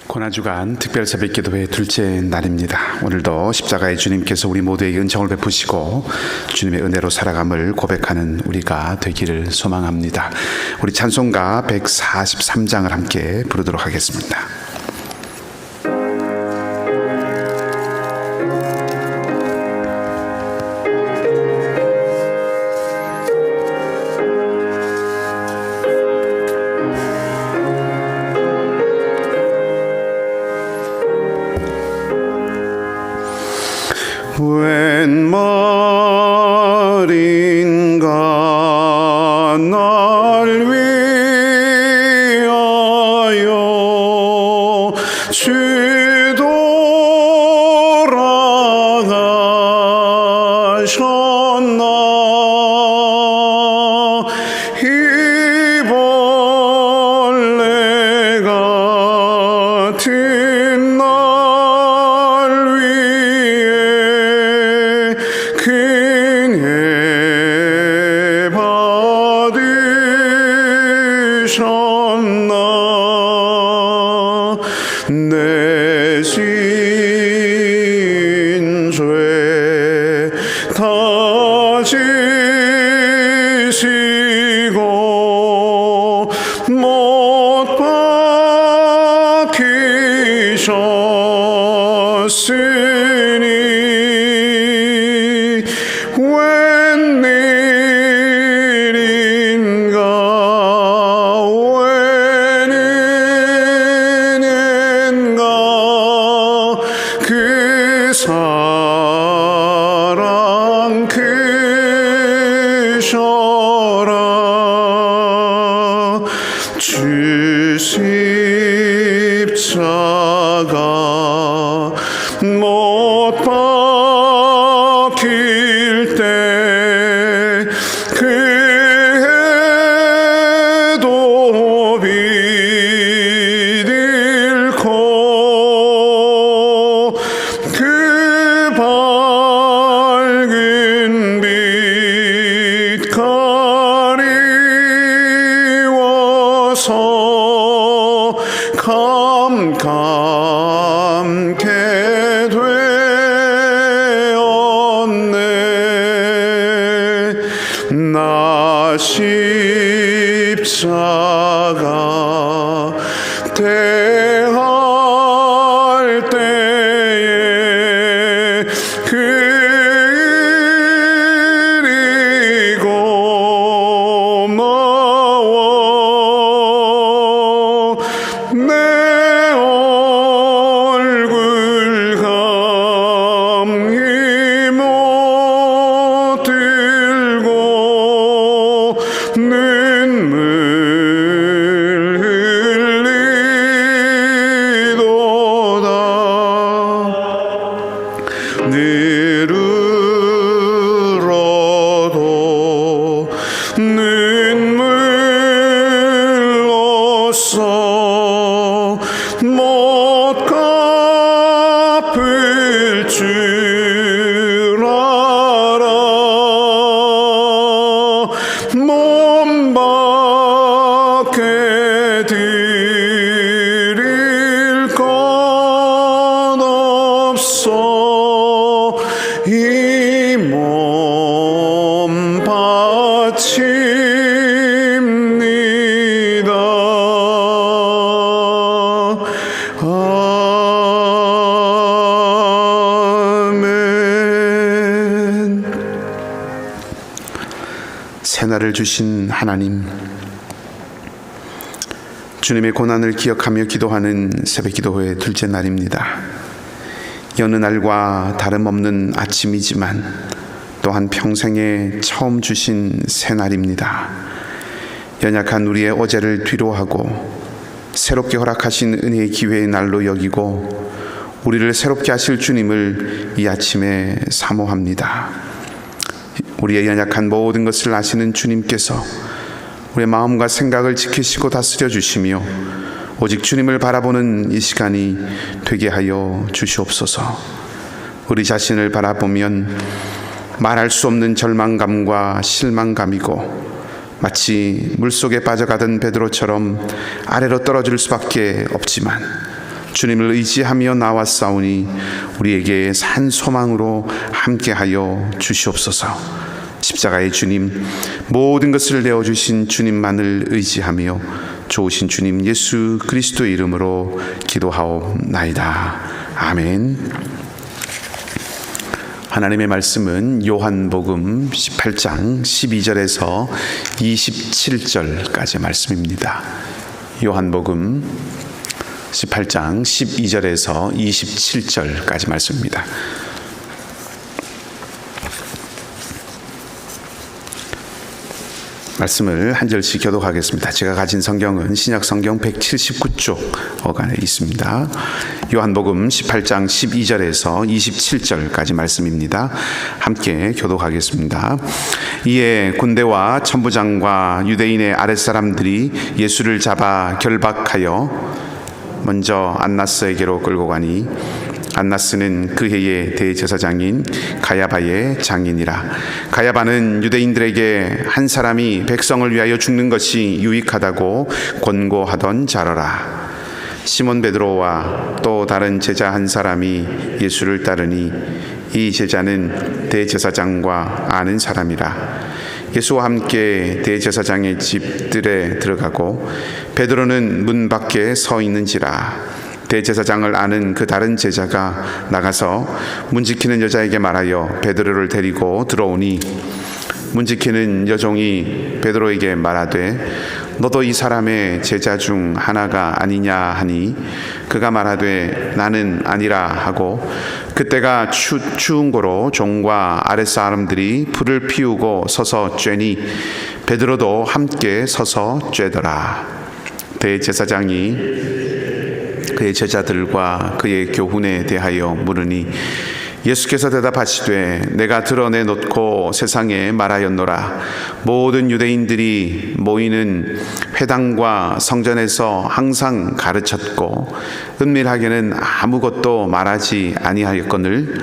고난주간 특별 새벽 기도회 둘째 날입니다. 오늘도 십자가의 주님께서 우리 모두에게 은총을 베푸시고 주님의 은혜로 살아감을 고백하는 우리가 되기를 소망합니다. 우리 찬송가 143장을 함께 부르도록 하겠습니다. 웬 말인가 날 위하여 주 돌아가셨나. 이 벌레 같은 날 은혜 받으셨나. 내 진죄 다 지시고 못 박히셨으니 웬일인가 웬은인가 그 사랑 크셔라. 주 십자가 못 박힐 때 그 해도 비들고 그 밝은 빛 가리워서 캄캄케 되었네. 나 십자가 대할 때에 그 일이 고마워. 내 얼굴 감히 못 들고 눈물 흘리도다. 늘으로도 눈물로써 못 갚을 줄 알아. 몸 밖에 드릴 것 없어. 이 몸 바칩니다. 아멘. 새날을 주신 하나님, 주님의 고난을 기억하며 기도하는 새벽 기도회 둘째 날입니다. 여느 날과 다름없는 아침이지만 또한 평생에 처음 주신 새날입니다. 연약한 우리의 어제를 뒤로하고 새롭게 허락하신 은혜의 기회의 날로 여기고 우리를 새롭게 하실 주님을 이 아침에 사모합니다. 우리의 연약한 모든 것을 아시는 주님께서 우리의 마음과 생각을 지키시고 다스려 주시며 오직 주님을 바라보는 이 시간이 되게 하여 주시옵소서. 우리 자신을 바라보면 말할 수 없는 절망감과 실망감이고 마치 물속에 빠져가던 베드로처럼 아래로 떨어질 수밖에 없지만 주님을 의지하며 나왔사오니 우리에게 산 소망으로 함께하여 주시옵소서. 십자가의 주님, 모든 것을 내어주신 주님만을 의지하며 좋으신 주님 예수 그리스도의 이름으로 기도하옵나이다. 아멘. 하나님의 말씀은 요한복음 18장 12절에서 27절까지 말씀입니다. 요한복음 18장 12절에서 27절까지 말씀입니다. 말씀을 한 절씩 교독하겠습니다. 제가 가진 성경은 신약 성경 179쪽 어간에 있습니다. 요한복음 18장 12절에서 27절까지 말씀입니다. 함께 교독하겠습니다. 이에 군대와 천부장과 유대인의 아랫사람들이 예수를 잡아 결박하여 먼저 안나스에게로 끌고 가니 안나스는 그 해의 대제사장인 가야바의 장인이라. 가야바는 유대인들에게 한 사람이 백성을 위하여 죽는 것이 유익하다고 권고하던 자러라. 시몬 베드로와 또 다른 제자 한 사람이 예수를 따르니 이 제자는 대제사장과 아는 사람이라. 예수와 함께 대제사장의 집들에 들어가고 베드로는 문 밖에 서 있는지라. 대제사장을 아는 그 다른 제자가 나가서 문 지키는 여자에게 말하여 베드로를 데리고 들어오니 문 지키는 여종이 베드로에게 말하되 너도 이 사람의 제자 중 하나가 아니냐 하니 그가 말하되 나는 아니라 하고 그때가 추운 고로 종과 아랫사람들이 불을 피우고 서서 쬐니 베드로도 함께 서서 쬐더라. 대제사장이 그의 제자들과 그의 교훈에 대하여 물으니 예수께서 대답하시되 내가 드러내놓고 세상에 말하였노라. 모든 유대인들이 모이는 회당과 성전에서 항상 가르쳤고 은밀하게는 아무것도 말하지 아니하였거늘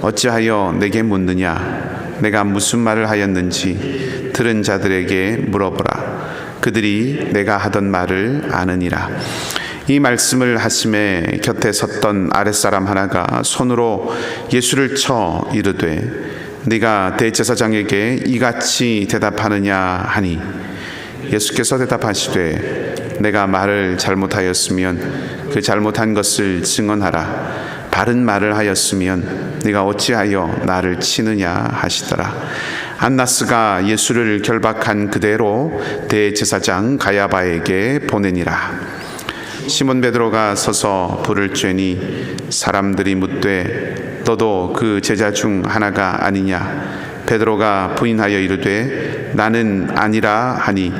어찌하여 내게 묻느냐. 내가 무슨 말을 하였는지 들은 자들에게 물어보라. 그들이 내가 하던 말을 아느니라. 이 말씀을 하심에 곁에 섰던 아랫사람 하나가 손으로 예수를 쳐 이르되 네가 대제사장에게 이같이 대답하느냐 하니 예수께서 대답하시되 내가 말을 잘못하였으면 그 잘못한 것을 증언하라. 바른 말을 하였으면 네가 어찌하여 나를 치느냐 하시더라. 안나스가 예수를 결박한 그대로 대제사장 가야바에게 보내니라. 시몬 베드로가 서서 불을 쬐니 사람들이 묻되 너도 그 제자 중 하나가 아니냐. 베드로가 부인하여 이르되 나는 아니라 하니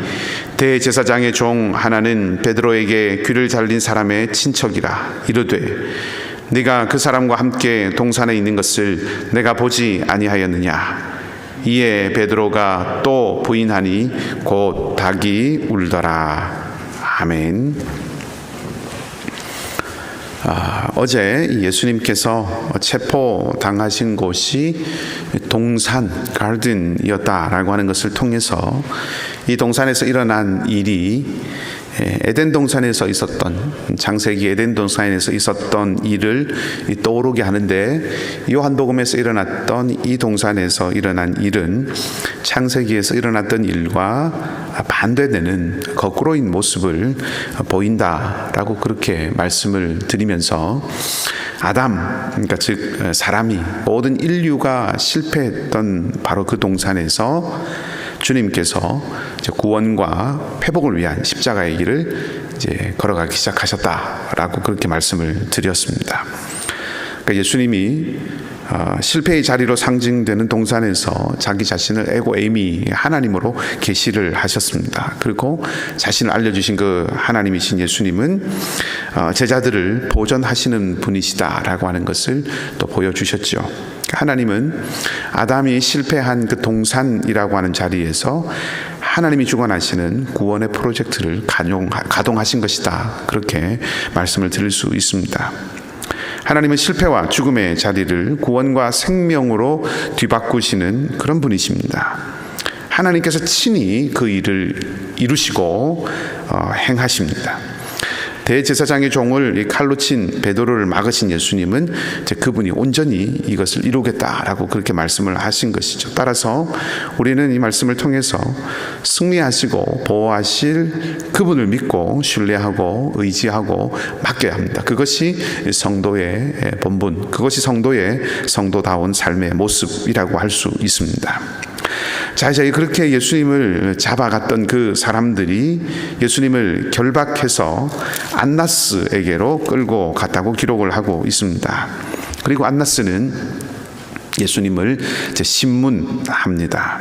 대제사장의 종 하나는 베드로에게 귀를 잘린 사람의 친척이라. 이르되 네가 그 사람과 함께 동산에 있는 것을 내가 보지 아니하였느냐. 이에 베드로가 또 부인하니 곧 닭이 울더라. 아멘. 어제 예수님께서 체포당하신 곳이 동산 가든이었다라고 하는 것을 통해서 이 동산에서 일어난 일이 에덴 동산에서 있었던 창세기 에덴 동산에서 있었던 일을 떠오르게 하는데 요한복음에서 일어났던 이 동산에서 일어난 일은 창세기에서 일어났던 일과 반대되는 거꾸로인 모습을 보인다라고 그렇게 말씀을 드리면서 아담, 그러니까 즉 사람이 모든 인류가 실패했던 바로 그 동산에서 주님께서 구원과 회복을 위한 십자가의 길을 이제 걸어가기 시작하셨다라고 그렇게 말씀을 드렸습니다. 그러니까 예수님이 실패의 자리로 상징되는 동산에서 자기 자신을 에고에이미 하나님으로 계시를 하셨습니다. 그리고 자신을 알려주신 그 하나님이신 예수님은 제자들을 보존하시는 분이시다라고 하는 것을 또 보여주셨죠. 하나님은 아담이 실패한 그 동산이라고 하는 자리에서 하나님이 주관하시는 구원의 프로젝트를 가동하신 것이다. 그렇게 말씀을 드릴 수 있습니다. 하나님은 실패와 죽음의 자리를 구원과 생명으로 뒤바꾸시는 그런 분이십니다. 하나님께서 친히 그 일을 이루시고 행하십니다. 대제사장의 종을 이 칼로 친 베드로를 막으신 예수님은 이제 그분이 온전히 이것을 이루겠다라고 그렇게 말씀을 하신 것이죠. 따라서 우리는 이 말씀을 통해서 승리하시고 보호하실 그분을 믿고 신뢰하고 의지하고 맡겨야 합니다. 그것이 성도의 본분, 그것이 성도다운 삶의 모습이라고 할 수 있습니다. 자, 이제 그렇게 예수님을 잡아갔던 그 사람들이 예수님을 결박해서 안나스에게로 끌고 갔다고 기록을 하고 있습니다. 그리고 안나스는 예수님을 이제 신문합니다.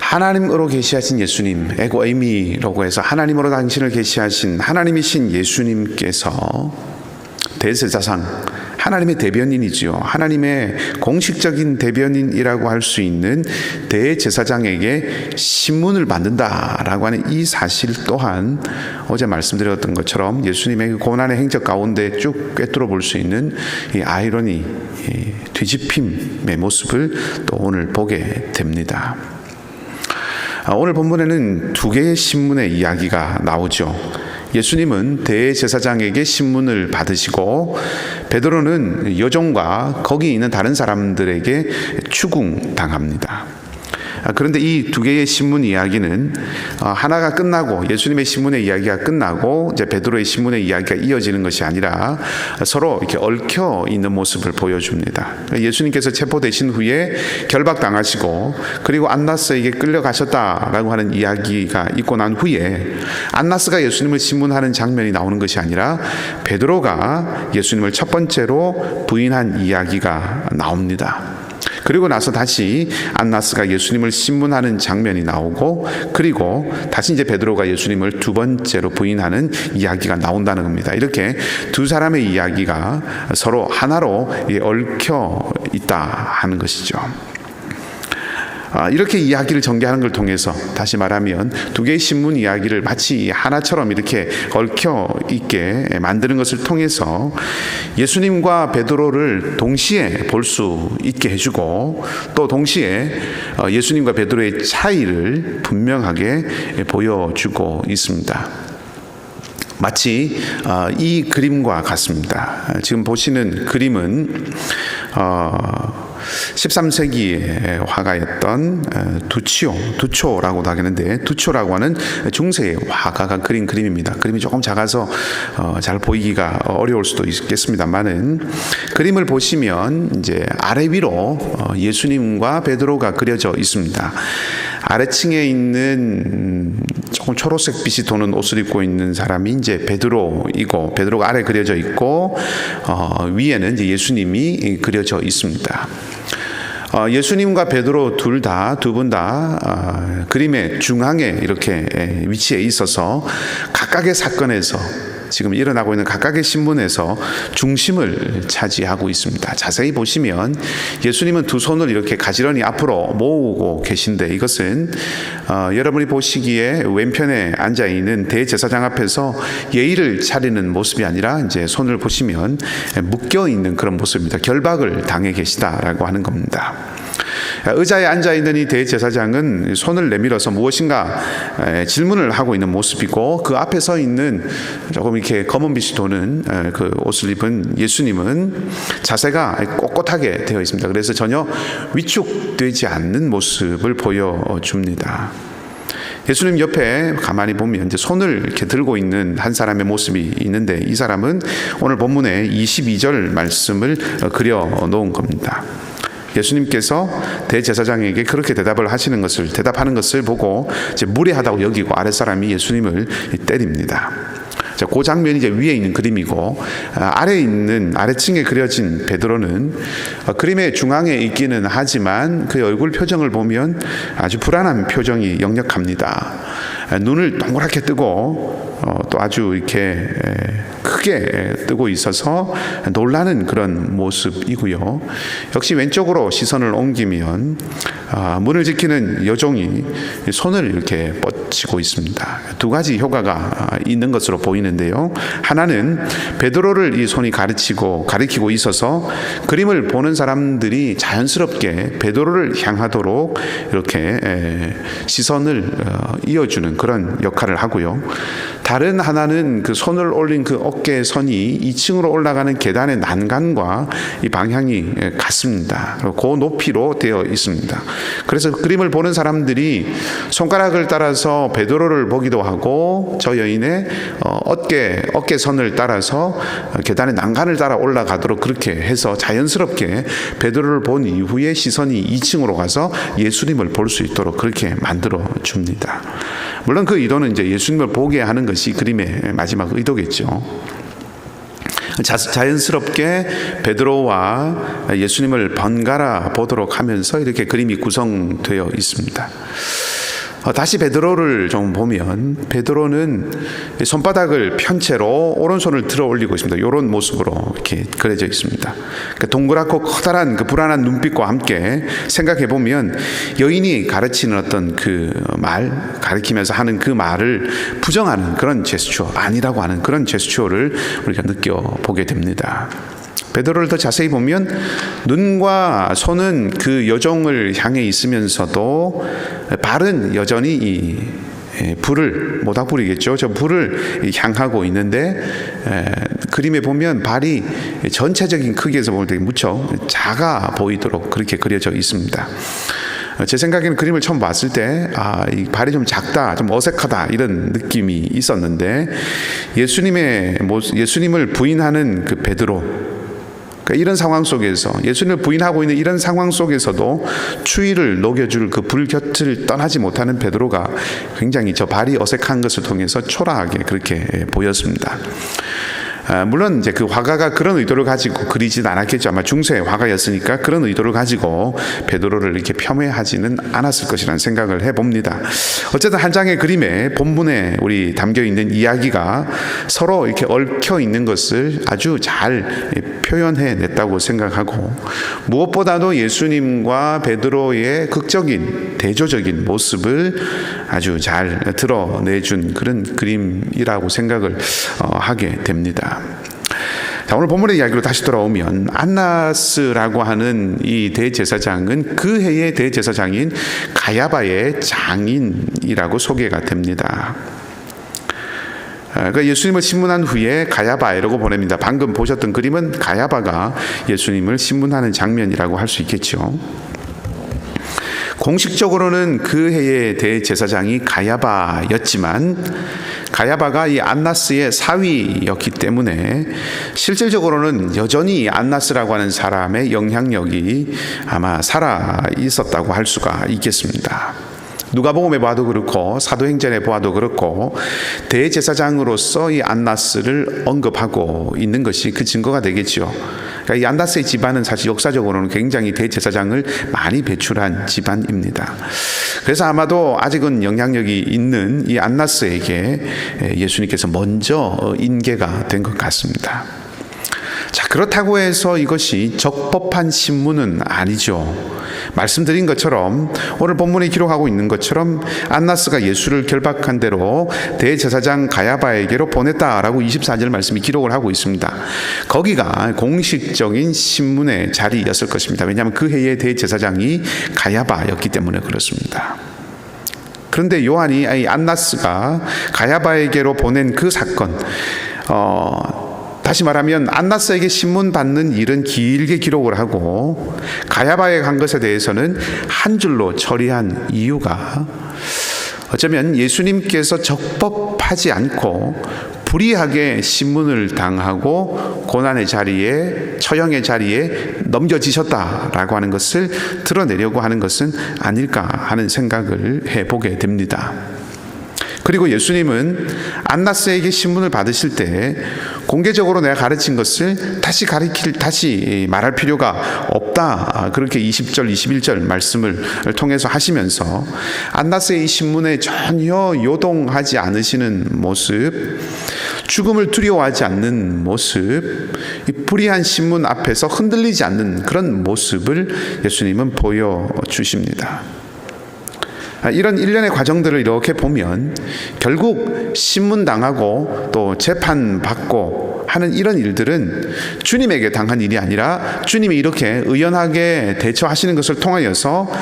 하나님으로 계시하신 예수님, 에고 에이미라고 해서 하나님으로 당신을 계시하신 하나님이신 예수님께서 대제사장, 하나님의 대변인이지요. 하나님의 공식적인 대변인이라고 할 수 있는 대제사장에게 신문을 받는다라고 하는 이 사실 또한 어제 말씀드렸던 것처럼 예수님의 그 고난의 행적 가운데 쭉 꿰뚫어 볼 수 있는 이 아이러니, 이 뒤집힘의 모습을 또 오늘 보게 됩니다. 오늘 본문에는 두 개의 신문의 이야기가 나오죠. 예수님은 대제사장에게 신문을 받으시고 베드로는 여종과 거기 있는 다른 사람들에게 추궁당합니다. 그런데 이 두 개의 신문 이야기는 하나가 끝나고 예수님의 신문의 이야기가 끝나고 이제 베드로의 신문의 이야기가 이어지는 것이 아니라 서로 이렇게 얽혀 있는 모습을 보여줍니다. 예수님께서 체포되신 후에 결박당하시고 그리고 안나스에게 끌려가셨다라고 하는 이야기가 있고 난 후에 안나스가 예수님을 신문하는 장면이 나오는 것이 아니라 베드로가 예수님을 첫 번째로 부인한 이야기가 나옵니다. 그리고 나서 다시 안나스가 예수님을 신문하는 장면이 나오고 그리고 다시 이제 베드로가 예수님을 두 번째로 부인하는 이야기가 나온다는 겁니다. 이렇게 두 사람의 이야기가 서로 하나로 얽혀 있다 하는 것이죠. 이렇게 이야기를 전개하는 걸 통해서 다시 말하면 두 개의 신문 이야기를 마치 하나처럼 이렇게 얽혀 있게 만드는 것을 통해서 예수님과 베드로를 동시에 볼 수 있게 해주고 또 동시에 예수님과 베드로의 차이를 분명하게 보여주고 있습니다. 마치 이 그림과 같습니다. 지금 보시는 그림은 13세기의 화가였던 두초라고도 하겠는데 두초라고 하는 중세의 화가가 그린 그림입니다. 그림이 조금 작아서 잘 보이기가 어려울 수도 있겠습니다만은 그림을 보시면 이제 아래 위로 예수님과 베드로가 그려져 있습니다. 아래층에 있는 조금 초록색 빛이 도는 옷을 입고 있는 사람이 이제 베드로이고 베드로가 아래 그려져 있고 위에는 이제 예수님이 그려져 있습니다. 예수님과 베드로 두 분 다 그림의 중앙에 이렇게 위치해 있어서 각각의 사건에서 지금 일어나고 있는 각각의 신문에서 중심을 차지하고 있습니다. 자세히 보시면 예수님은 두 손을 이렇게 가지런히 앞으로 모으고 계신데 이것은 여러분이 보시기에 왼편에 앉아 있는 대제사장 앞에서 예의를 차리는 모습이 아니라 이제 손을 보시면 묶여 있는 그런 모습입니다. 결박을 당해 계시다라고 하는 겁니다. 의자에 앉아있는 이 대제사장은 손을 내밀어서 무엇인가 질문을 하고 있는 모습이고 그 앞에 서 있는 조금 이렇게 검은 빛이 도는 그 옷을 입은 예수님은 자세가 꼿꼿하게 되어 있습니다. 그래서 전혀 위축되지 않는 모습을 보여줍니다. 예수님 옆에 가만히 보면 이제 손을 이렇게 들고 있는 한 사람의 모습이 있는데 이 사람은 오늘 본문의 22절 말씀을 그려 놓은 겁니다. 예수님께서 대제사장에게 그렇게 대답하는 것을 보고 이제 무례하다고 여기고 아랫사람이 예수님을 때립니다. 자, 그 장면이 이제 위에 있는 그림이고 아래층에 그려진 베드로는 그림의 중앙에 있기는 하지만 그의 얼굴 표정을 보면 아주 불안한 표정이 역력합니다. 눈을 동그랗게 뜨고 또 아주 이렇게 크게 뜨고 있어서 놀라는 그런 모습이고요. 역시 왼쪽으로 시선을 옮기면 문을 지키는 여종이 손을 이렇게 뻗치고 있습니다. 두 가지 효과가 있는 것으로 보이는데요. 하나는 베드로를 이 손이 가리키고 있어서 그림을 보는 사람들이 자연스럽게 베드로를 향하도록 이렇게 시선을 이어주는 그런 역할을 하고요. 다른 하나는 그 손을 올린 그 어깨 선이 2층으로 올라가는 계단의 난간과 이 방향이 같습니다. 그 높이로 되어 있습니다. 그래서 그림을 보는 사람들이 손가락을 따라서 베드로를 보기도 하고 저 여인의 어깨 선을 따라서 계단의 난간을 따라 올라가도록 그렇게 해서 자연스럽게 베드로를 본 이후에 시선이 2층으로 가서 예수님을 볼 수 있도록 그렇게 만들어 줍니다. 물론 그 의도는 이제 예수님을 보게 하는 것이 그림의 마지막 의도겠죠. 자연스럽게 베드로와 예수님을 번갈아 보도록 하면서 이렇게 그림이 구성되어 있습니다. 다시 베드로를 좀 보면 베드로는 손바닥을 편 채로 오른손을 들어 올리고 있습니다. 이런 모습으로 이렇게 그려져 있습니다. 동그랗고 커다란 그 불안한 눈빛과 함께 생각해 보면 여인이 가르치는 어떤 그 말, 가르치면서 하는 그 말을 부정하는 그런 제스처, 아니라고 하는 그런 제스처를 우리가 느껴보게 됩니다. 베드로를 더 자세히 보면 눈과 손은 그 여종을 향해 있으면서도 발은 여전히 이 불을, 모닥불이겠죠. 저 불을 향하고 있는데 그림에 보면 발이 전체적인 크기에서 보면 되게 무척 작아 보이도록 그렇게 그려져 있습니다. 제 생각에는 그림을 처음 봤을 때 이 발이 좀 작다, 좀 어색하다 이런 느낌이 있었는데 예수님을 부인하는 그 베드로, 그러니까 이런 상황 속에서 예수님을 부인하고 있는 이런 상황 속에서도 추위를 녹여줄 그 불 곁을 떠나지 못하는 베드로가 굉장히 저 발이 어색한 것을 통해서 초라하게 그렇게 보였습니다. 물론 이제 그 화가가 그런 의도를 가지고 그리진 않았겠죠. 아마 중세 화가였으니까 그런 의도를 가지고 베드로를 이렇게 폄훼하지는 않았을 것이라는 생각을 해봅니다. 어쨌든 한 장의 그림에 본문에 우리 담겨 있는 이야기가 서로 이렇게 얽혀 있는 것을 아주 잘 표현해 냈다고 생각하고, 무엇보다도 예수님과 베드로의 극적인 대조적인 모습을 아주 잘 드러내준 그런 그림이라고 생각을 하게 됩니다. 자, 오늘 본문의 이야기로 다시 돌아오면 안나스라고 하는 이 대제사장은 그 해의 대제사장인 가야바의 장인이라고 소개가 됩니다. 그러니까 예수님을 신문한 후에 가야바라고 보냅니다. 방금 보셨던 그림은 가야바가 예수님을 신문하는 장면이라고 할 수 있겠죠. 공식적으로는 그 해의 대제사장이 가야바였지만 가야바가 이 안나스의 사위였기 때문에 실질적으로는 여전히 안나스라고 하는 사람의 영향력이 아마 살아 있었다고 할 수가 있겠습니다. 누가복음에 봐도 그렇고 사도행전에 보아도 그렇고 대제사장으로서 이 안나스를 언급하고 있는 것이 그 증거가 되겠죠. 그러니까 이 안나스의 집안은 사실 역사적으로는 굉장히 대제사장을 많이 배출한 집안입니다. 그래서 아마도 아직은 영향력이 있는 이 안나스에게 예수님께서 먼저 인계가 된 것 같습니다. 자, 그렇다고 해서 이것이 적법한 신문은 아니죠. 말씀드린 것처럼 오늘 본문에 기록하고 있는 것처럼 안나스가 예수를 결박한 대로 대제사장 가야바에게로 보냈다라고 24절 말씀이 기록을 하고 있습니다. 거기가 공식적인 신문의 자리였을 것입니다. 왜냐하면 그 해의 대제사장이 가야바였기 때문에 그렇습니다. 그런데 요한이 안나스가 가야바에게로 보낸 그 사건, 다시 말하면 안나스에게 신문 받는 일은 길게 기록을 하고 가야바에 간 것에 대해서는 한 줄로 처리한 이유가 어쩌면 예수님께서 적법하지 않고 불의하게 신문을 당하고 고난의 자리에, 처형의 자리에 넘겨지셨다라고 하는 것을 드러내려고 하는 것은 아닐까 하는 생각을 해보게 됩니다. 그리고 예수님은 안나스에게 신문을 받으실 때 공개적으로 내가 가르친 것을 다시 말할 필요가 없다, 그렇게 20절 21절 말씀을 통해서 하시면서 안나스의 이 신문에 전혀 요동하지 않으시는 모습, 죽음을 두려워하지 않는 모습, 이 불의한 신문 앞에서 흔들리지 않는 그런 모습을 예수님은 보여주십니다. 이런 일련의 과정들을 이렇게 보면 결국 신문당하고 또 재판받고 하는 이런 일들은 주님에게 당한 일이 아니라 주님이 이렇게 의연하게 대처하시는 것을 통하여서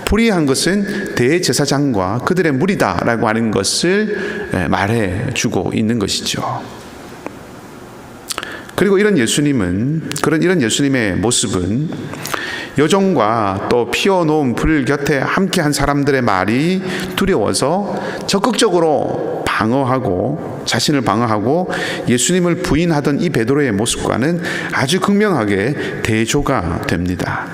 불의한 것은 대제사장과 그들의 무리다라고 하는 것을 말해주고 있는 것이죠. 그리고 이런 예수님의 모습은 여종과 또 피워놓은 불 곁에 함께한 사람들의 말이 두려워서 적극적으로 자신을 방어하고 예수님을 부인하던 이 베드로의 모습과는 아주 극명하게 대조가 됩니다.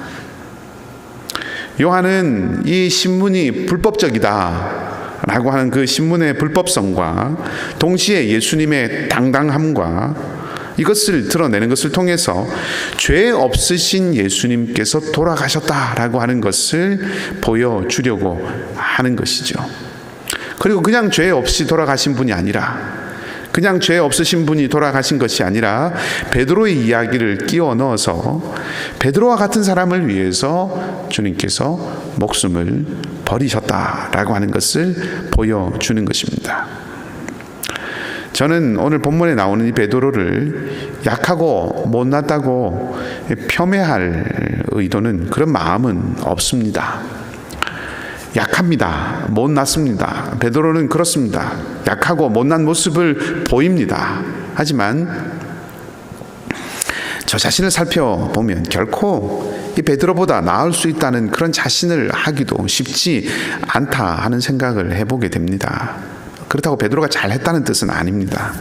요한은 이 신문이 불법적이다 라고 하는 그 신문의 불법성과 동시에 예수님의 당당함과 이것을 드러내는 것을 통해서 죄 없으신 예수님께서 돌아가셨다라고 하는 것을 보여주려고 하는 것이죠. 그리고 그냥 죄 없이 돌아가신 분이 아니라, 그냥 죄 없으신 분이 돌아가신 것이 아니라 베드로의 이야기를 끼워 넣어서 베드로와 같은 사람을 위해서 주님께서 목숨을 버리셨다라고 하는 것을 보여주는 것입니다. 저는 오늘 본문에 나오는 이 베드로를 약하고 못났다고 폄훼할 의도는, 그런 마음은 없습니다. 약합니다. 못났습니다. 베드로는 그렇습니다. 약하고 못난 모습을 보입니다. 하지만 저 자신을 살펴보면 결코 이 베드로보다 나을 수 있다는 그런 자신을 하기도 쉽지 않다 하는 생각을 해보게 됩니다. 그렇다고 베드로가 잘했다는 뜻은 아닙니다.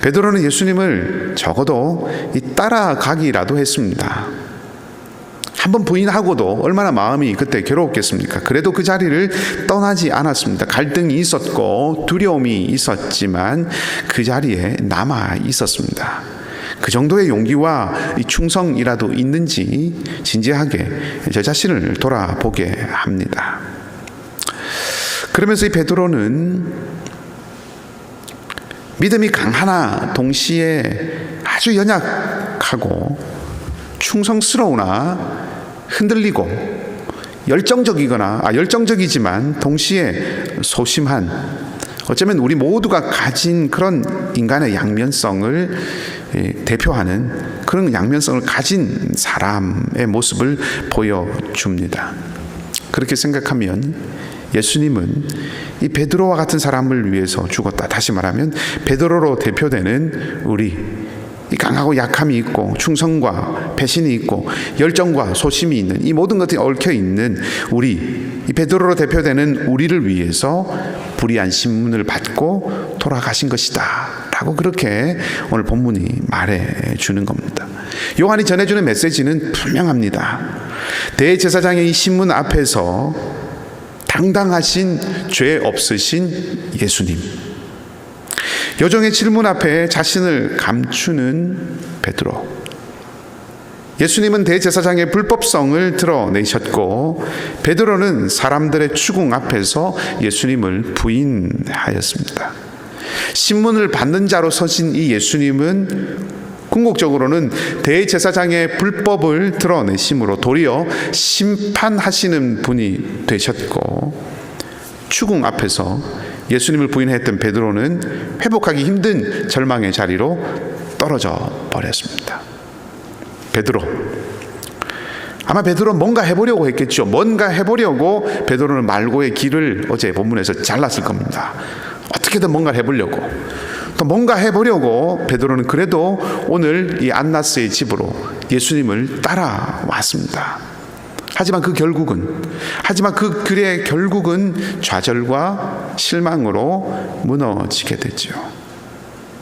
베드로는 예수님을 적어도 따라가기라도 했습니다. 한번 부인하고도 얼마나 마음이 그때 괴로웠겠습니까? 그래도 그 자리를 떠나지 않았습니다. 갈등이 있었고 두려움이 있었지만 그 자리에 남아 있었습니다. 그 정도의 용기와 이 충성이라도 있는지 진지하게 저 자신을 돌아보게 합니다. 그러면서 이 베드로는 믿음이 강하나 동시에 아주 연약하고 충성스러우나 흔들리고 열정적이지만 동시에 소심한, 어쩌면 우리 모두가 가진 그런 인간의 양면성을 대표하는 그런 양면성을 가진 사람의 모습을 보여줍니다. 그렇게 생각하면 예수님은 이 베드로와 같은 사람을 위해서 죽었다. 다시 말하면 베드로로 대표되는 우리, 이 강하고 약함이 있고 충성과 배신이 있고 열정과 소심이 있는 이 모든 것들이 얽혀 있는 우리, 이 베드로로 대표되는 우리를 위해서 불의한 신문을 받고 돌아가신 것이다 라고 그렇게 오늘 본문이 말해주는 겁니다. 요한이 전해주는 메시지는 분명합니다. 대제사장의 이 신문 앞에서 당당하신 죄 없으신 예수님, 여종의 질문 앞에 자신을 감추는 베드로, 예수님은 대제사장의 불법성을 드러내셨고 베드로는 사람들의 추궁 앞에서 예수님을 부인하였습니다. 신문을 받는 자로 서신 이 예수님은 궁극적으로는 대제사장의 불법을 드러내심으로 도리어 심판하시는 분이 되셨고, 추궁 앞에서 예수님을 부인했던 베드로는 회복하기 힘든 절망의 자리로 떨어져 버렸습니다. 아마 베드로는 뭔가 해보려고 했겠죠. 뭔가 해보려고 베드로는 말고의 길을 어제 본문에서 잘랐을 겁니다. 어떻게든 뭔가 해보려고, 또 뭔가 해보려고 베드로는 그래도 오늘 이 안나스의 집으로 예수님을 따라왔습니다. 하지만 그 길의 결국은 좌절과 실망으로 무너지게 되죠.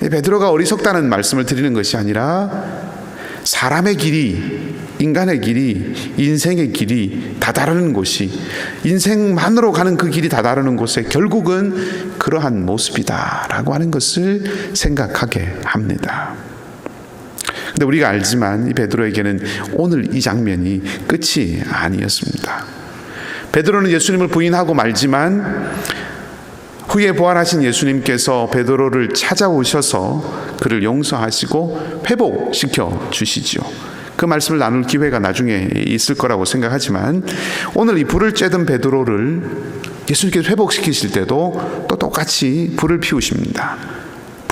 베드로가 어리석다는 말씀을 드리는 것이 아니라 사람의 길이, 인간의 길이, 인생의 길이 다 다르는 곳이, 인생만으로 가는 그 길이 다 다르는 곳에 결국은 그러한 모습이다라고 하는 것을 생각하게 합니다. 근데 우리가 알지만 이 베드로에게는 오늘 이 장면이 끝이 아니었습니다. 베드로는 예수님을 부인하고 말지만 후에 부활하신 예수님께서 베드로를 찾아오셔서 그를 용서하시고 회복시켜 주시죠. 그 말씀을 나눌 기회가 나중에 있을 거라고 생각하지만 오늘 이 불을 쬐던 베드로를 예수님께서 회복시키실 때도 또 똑같이 불을 피우십니다.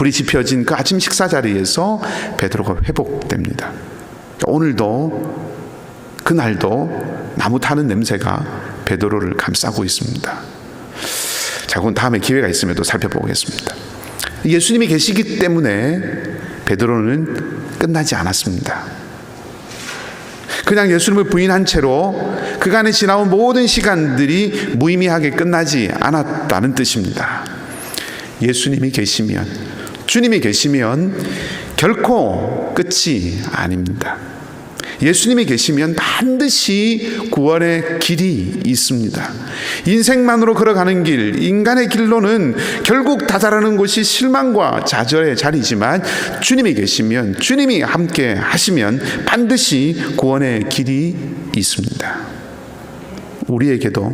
불이 지펴진 그 아침 식사 자리에서 베드로가 회복됩니다. 오늘도 그날도 나무 타는 냄새가 베드로를 감싸고 있습니다. 자, 그건 다음에 기회가 있으면 또 살펴보겠습니다. 예수님이 계시기 때문에 베드로는 끝나지 않았습니다. 그냥 예수님을 부인한 채로 그간에 지나온 모든 시간들이 무의미하게 끝나지 않았다는 뜻입니다. 예수님이 계시면, 주님이 계시면 결코 끝이 아닙니다. 예수님이 계시면 반드시 구원의 길이 있습니다. 인생만으로 걸어가는 길, 인간의 길로는 결국 다다르는 곳이 실망과 좌절의 자리지만 주님이 계시면, 주님이 함께 하시면 반드시 구원의 길이 있습니다. 우리에게도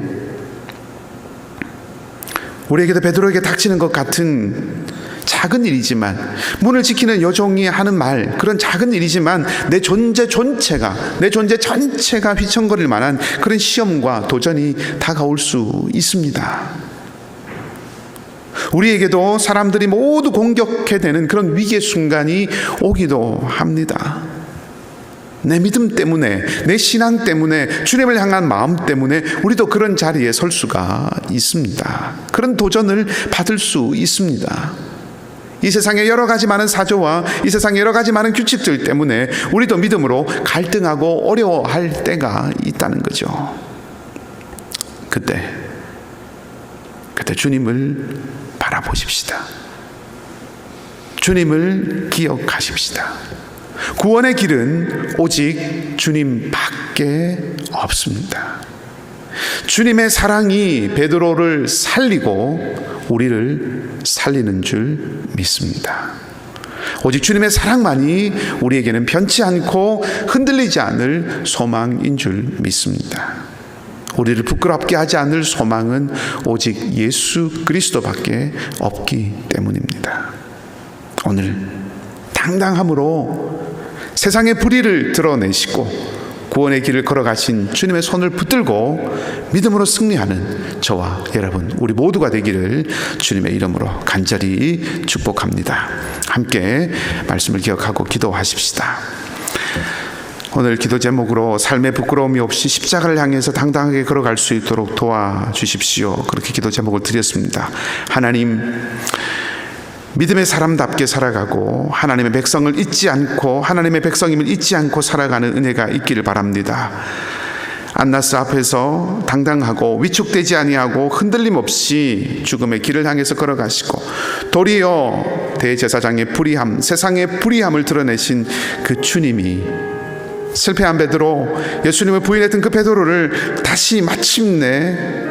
베드로에게 닥치는 것 같은 작은 일이지만, 문을 지키는 여종이 하는 말, 그런 작은 일이지만 내 존재 전체가 휘청거릴 만한 그런 시험과 도전이 다가올 수 있습니다. 우리에게도 사람들이 모두 공격해 대는 그런 위기의 순간이 오기도 합니다. 내 믿음 때문에, 내 신앙 때문에, 주님을 향한 마음 때문에 우리도 그런 자리에 설 수가 있습니다. 그런 도전을 받을 수 있습니다. 이 세상에 여러 가지 많은 사조와 이 세상에 여러 가지 많은 규칙들 때문에 우리도 믿음으로 갈등하고 어려워할 때가 있다는 거죠. 그때 주님을 바라보십시다. 주님을 기억하십시다. 구원의 길은 오직 주님밖에 없습니다. 주님의 사랑이 베드로를 살리고 우리를 살리는 줄 믿습니다. 오직 주님의 사랑만이 우리에게는 변치 않고 흔들리지 않을 소망인 줄 믿습니다. 우리를 부끄럽게 하지 않을 소망은 오직 예수 그리스도밖에 없기 때문입니다. 오늘 당당함으로 세상의 불의를 드러내시고 구원의 길을 걸어가신 주님의 손을 붙들고 믿음으로 승리하는 저와 여러분, 우리 모두가 되기를 주님의 이름으로 간절히 축복합니다. 함께 말씀을 기억하고 기도하십시다. 오늘 기도 제목으로 삶의 부끄러움이 없이 십자가를 향해서 당당하게 걸어갈 수 있도록 도와주십시오. 그렇게 기도 제목을 드렸습니다. 하나님, 믿음의 사람답게 살아가고 하나님의 백성을 잊지 않고 하나님의 백성임을 잊지 않고 살아가는 은혜가 있기를 바랍니다. 안나스 앞에서 당당하고 위축되지 아니하고 흔들림 없이 죽음의 길을 향해서 걸어가시고 도리어 대제사장의 불의함, 세상의 불의함을 드러내신 그 주님이 실패한 베드로, 예수님을 부인했던 그 베드로를 다시 마침내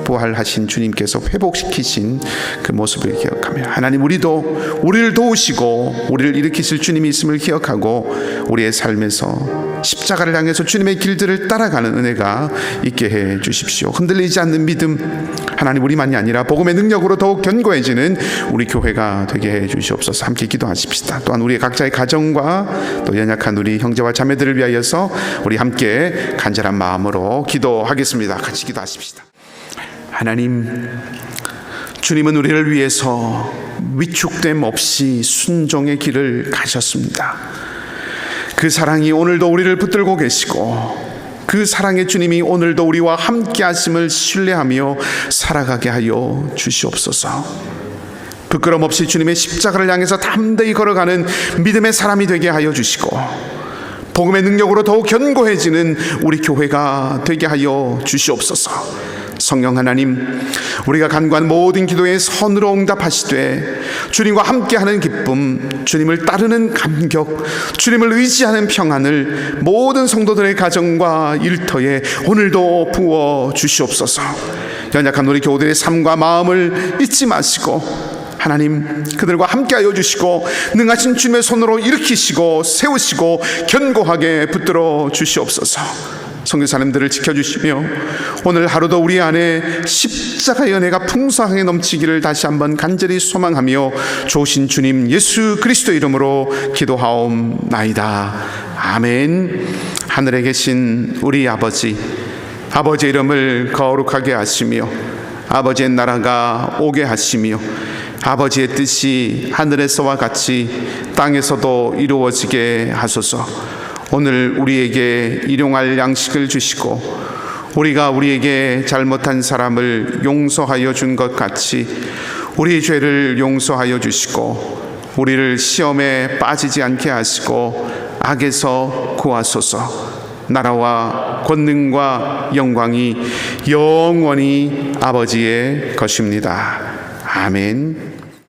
부활하신 주님께서 회복시키신 그 모습을 기억하며, 하나님, 우리를 도우시고 우리를 일으키실 주님이 있음을 기억하고 우리의 삶에서 십자가를 향해서 주님의 길들을 따라가는 은혜가 있게 해 주십시오. 흔들리지 않는 믿음, 하나님, 우리만이 아니라 복음의 능력으로 더욱 견고해지는 우리 교회가 되게 해 주시옵소서. 함께 기도하십시다. 또한 우리 각자의 가정과 또 연약한 우리 형제와 자매들을 위하여서 우리 함께 간절한 마음으로 기도하겠습니다. 같이 기도하십시다. 하나님, 주님은 우리를 위해서 위축됨 없이 순종의 길을 가셨습니다. 그 사랑이 오늘도 우리를 붙들고 계시고 그 사랑의 주님이 오늘도 우리와 함께 하심을 신뢰하며 살아가게 하여 주시옵소서. 부끄럼 없이 주님의 십자가를 향해서 담대히 걸어가는 믿음의 사람이 되게 하여 주시고 복음의 능력으로 더욱 견고해지는 우리 교회가 되게 하여 주시옵소서. 성령 하나님, 우리가 간구한 모든 기도에 선으로 응답하시되 주님과 함께하는 기쁨, 주님을 따르는 감격, 주님을 의지하는 평안을 모든 성도들의 가정과 일터에 오늘도 부어 주시옵소서. 연약한 우리 교우들의 삶과 마음을 잊지 마시고 하나님, 그들과 함께하여 주시고 능하신 주님의 손으로 일으키시고 세우시고 견고하게 붙들어 주시옵소서. 선교사님들을 지켜주시며 오늘 하루도 우리 안에 십자가의 은혜가 풍성하게 넘치기를 다시 한번 간절히 소망하며 좋으신 주님 예수 그리스도 이름으로 기도하옵나이다. 아멘. 하늘에 계신 우리 아버지의 이름을 거룩하게 하시며 아버지의 나라가 오게 하시며 아버지의 뜻이 하늘에서와 같이 땅에서도 이루어지게 하소서. 오늘 우리에게 일용할 양식을 주시고 우리가 우리에게 잘못한 사람을 용서하여 준 것 같이 우리 죄를 용서하여 주시고 우리를 시험에 빠지지 않게 하시고 악에서 구하소서. 나라와 권능과 영광이 영원히 아버지의 것입니다. 아멘.